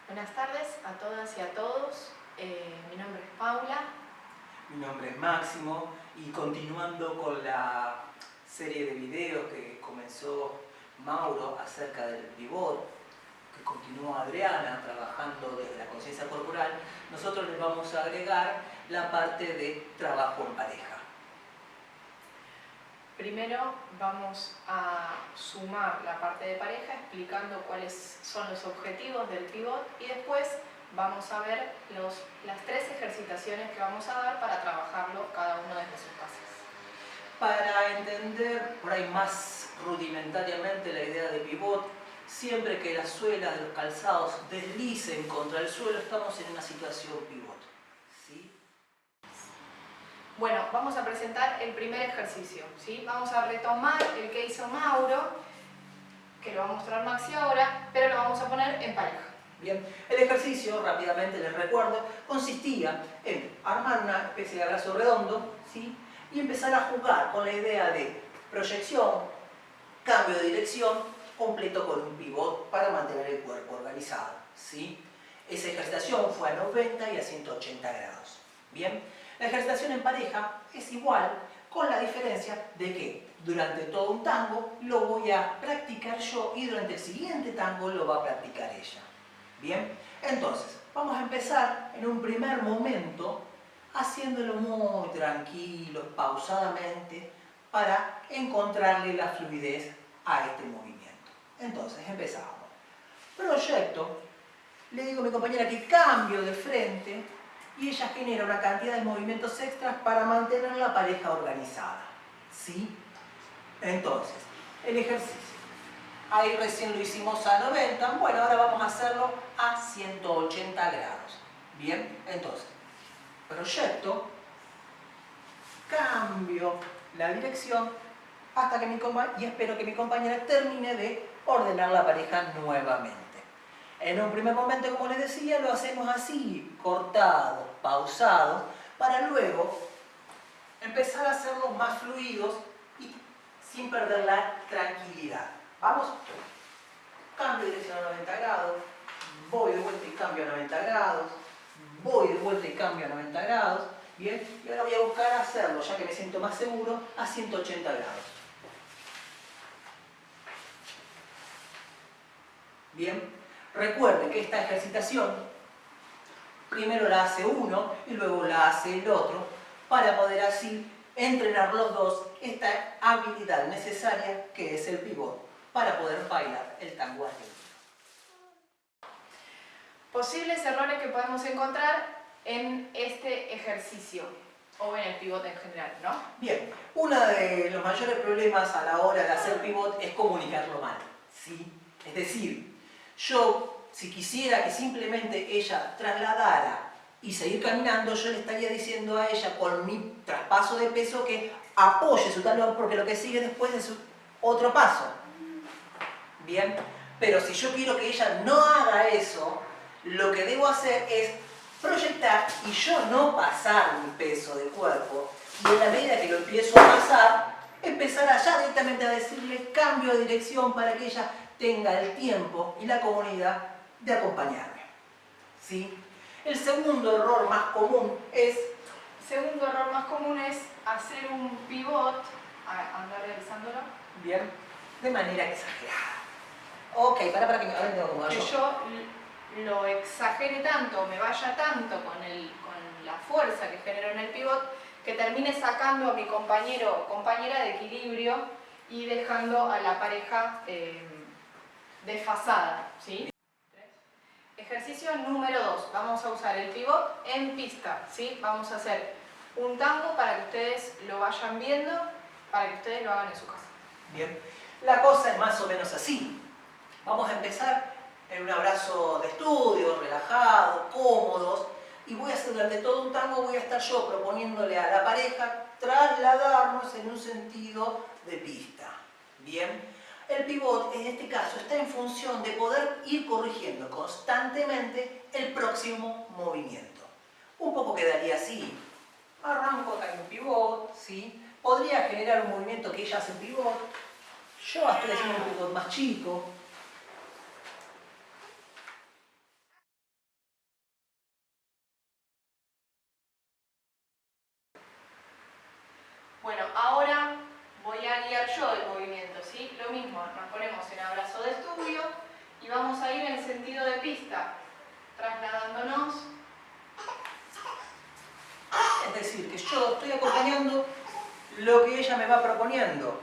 Buenas tardes a todas y a todos. Mi nombre es Paula. Mi nombre es Máximo y continuando con la serie de videos que comenzó Mauro acerca del pivot, que continuó Adriana trabajando desde la conciencia corporal, nosotros les vamos a agregar la parte de trabajo en pareja. Primero vamos a sumar la parte de pareja explicando cuáles son los objetivos del pivot y después vamos a ver las 3 ejercitaciones que vamos a dar para trabajarlo cada uno desde sus casas. Para entender por ahí más rudimentariamente la idea de pivot, siempre que las suelas de los calzados deslicen contra el suelo, estamos en una situación pivot. ¿Sí? Bueno, vamos a presentar el primer ejercicio, ¿sí? Vamos a retomar el que hizo Mauro, que lo va a mostrar Maxi ahora, pero lo vamos a poner en pareja. Bien, el ejercicio, rápidamente les recuerdo, consistía en armar una especie de abrazo redondo, ¿sí? Y empezar a jugar con la idea de proyección, cambio de dirección, completo con un pivot para mantener el cuerpo organizado, ¿sí? Esa ejercitación fue a 90 y a 180 grados. Bien, la ejercitación en pareja es igual, con la diferencia de que durante todo un tango lo voy a practicar yo y durante el siguiente tango lo va a practicar ella. Bien, entonces vamos a empezar en un primer momento haciéndolo muy tranquilo, pausadamente, para encontrarle la fluidez a este movimiento. Entonces empezamos. Proyecto, le digo a mi compañera que cambio de frente y ella genera una cantidad de movimientos extras para mantener la pareja organizada. ¿Sí? Entonces, el ejercicio. Ahí recién lo hicimos a 90, bueno, ahora vamos a hacerlo a 180 grados. Bien, entonces, proyecto, cambio la dirección hasta que y espero que mi compañera termine de ordenar la pareja nuevamente. En un primer momento, como les decía, lo hacemos así, cortado, pausado, para luego empezar a hacerlos más fluidos y sin perder la tranquilidad. ¿Vamos? Cambio de dirección a 90 grados, voy de vuelta y cambio a 90 grados, voy de vuelta y cambio a 90 grados, bien, y ahora voy a buscar hacerlo, ya que me siento más seguro, a 180 grados. Bien, recuerden que esta ejercitación primero la hace uno y luego la hace el otro, para poder así entrenar los dos esta habilidad necesaria que es el pivot, para poder bailar el tango argentino. Posibles errores que podemos encontrar en este ejercicio o en el pivot en general, ¿no? Bien, uno de los mayores problemas a la hora de hacer pivot es comunicarlo mal, ¿sí? Es decir, yo, si quisiera que simplemente ella trasladara y seguir caminando, yo le estaría diciendo a ella con mi traspaso de peso que apoye su talón porque lo que sigue después es otro paso. Bien, pero si yo quiero que ella no haga eso, lo que debo hacer es proyectar y yo no pasar mi peso de cuerpo, y en la medida que lo empiezo a pasar, empezar allá directamente a decirle cambio de dirección para que ella tenga el tiempo y la comodidad de acompañarme. ¿Sí? El segundo error más común es hacer un pivot, andar realizándolo. Bien, de manera exagerada. Ok, para que me hagan que yo lo exagere tanto, me vaya tanto con la fuerza que genero en el pivot, que termine sacando a mi compañero o compañera de equilibrio y dejando a la pareja desfasada, ¿sí? Ejercicio número 2. Vamos a usar el pivot en pista, ¿sí? Vamos a hacer un tango para que ustedes lo vayan viendo, para que ustedes lo hagan en su casa. Bien, la cosa es más o menos así. Vamos a empezar en un abrazo de estudio, relajado, cómodos, y voy a hacer durante todo un tango, voy a estar yo proponiéndole a la pareja trasladarnos en un sentido de pista. Bien, el pivot en este caso está en función de poder ir corrigiendo constantemente el próximo movimiento. Un poco quedaría así. Arranco acá en un pivot, ¿sí? Podría generar un movimiento que ella hace en pivot. Yo estoy haciendo un pivot más chico. ella me va proponiendo.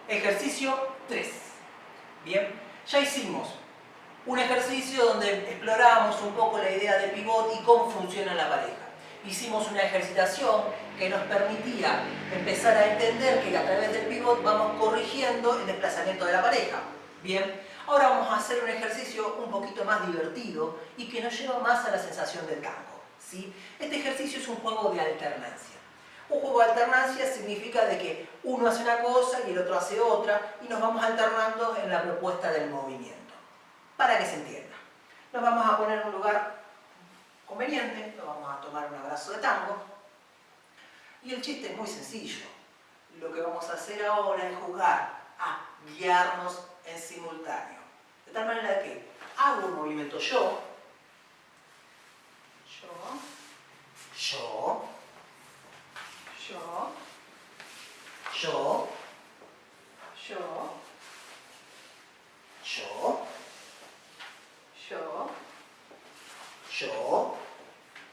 Ejercicio 3. Bien, ya hicimos un ejercicio donde exploramos un poco la idea del pivot y cómo funciona la pareja. Hicimos una ejercitación que nos permitía empezar a entender que a través del pivot vamos corrigiendo el desplazamiento de la pareja. Bien, ahora vamos a hacer un ejercicio un poquito más divertido y que nos lleva más a la sensación del tango, ¿sí? Este ejercicio es un juego de alternancia. Un juego de alternancia significa de que uno hace una cosa y el otro hace otra y nos vamos alternando en la propuesta del movimiento. Para que se entienda. Nos vamos a poner en un lugar conveniente, nos vamos a tomar un abrazo de tango y el chiste es muy sencillo. Lo que vamos a hacer ahora es jugar a guiarnos en simultáneo. De tal manera que hago un movimiento yo, yo, yo,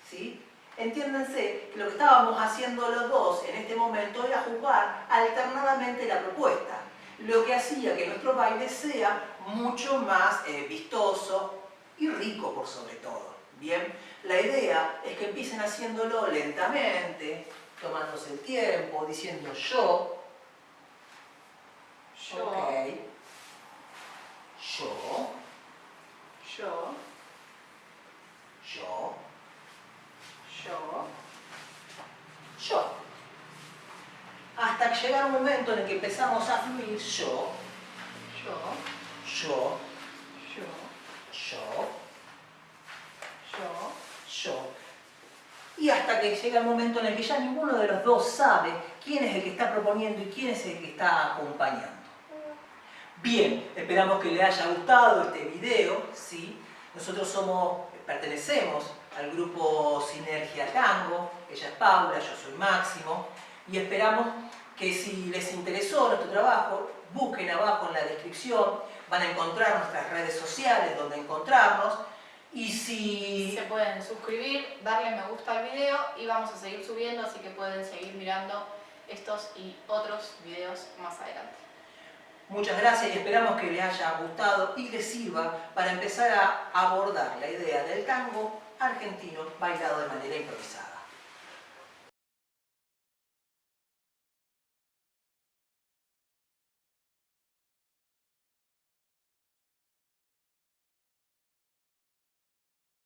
¿sí? Entiéndanse que lo que estábamos haciendo los dos en este momento era jugar alternadamente la propuesta, lo que hacía que nuestro baile sea mucho más vistoso y rico por sobre todo. Bien, la idea es que empiecen haciéndolo lentamente, tomándose el tiempo, diciendo yo, ok, yo. Hasta llegar un momento en el que empezamos a fluir yo, y hasta que llega el momento en el que ya ninguno de los dos sabe quién es el que está proponiendo y quién es el que está acompañando. Bien, esperamos que les haya gustado este video, ¿sí? Nosotros pertenecemos al grupo Sinergia Tango, ella es Paula, yo soy Máximo, y esperamos que si les interesó nuestro trabajo, busquen abajo en la descripción, van a encontrar nuestras redes sociales donde encontrarnos, y si... Se pueden suscribir, darle me gusta al video y vamos a seguir subiendo, así que pueden seguir mirando estos y otros videos más adelante. Muchas gracias y esperamos que les haya gustado y les sirva para empezar a abordar la idea del tango argentino bailado de manera improvisada.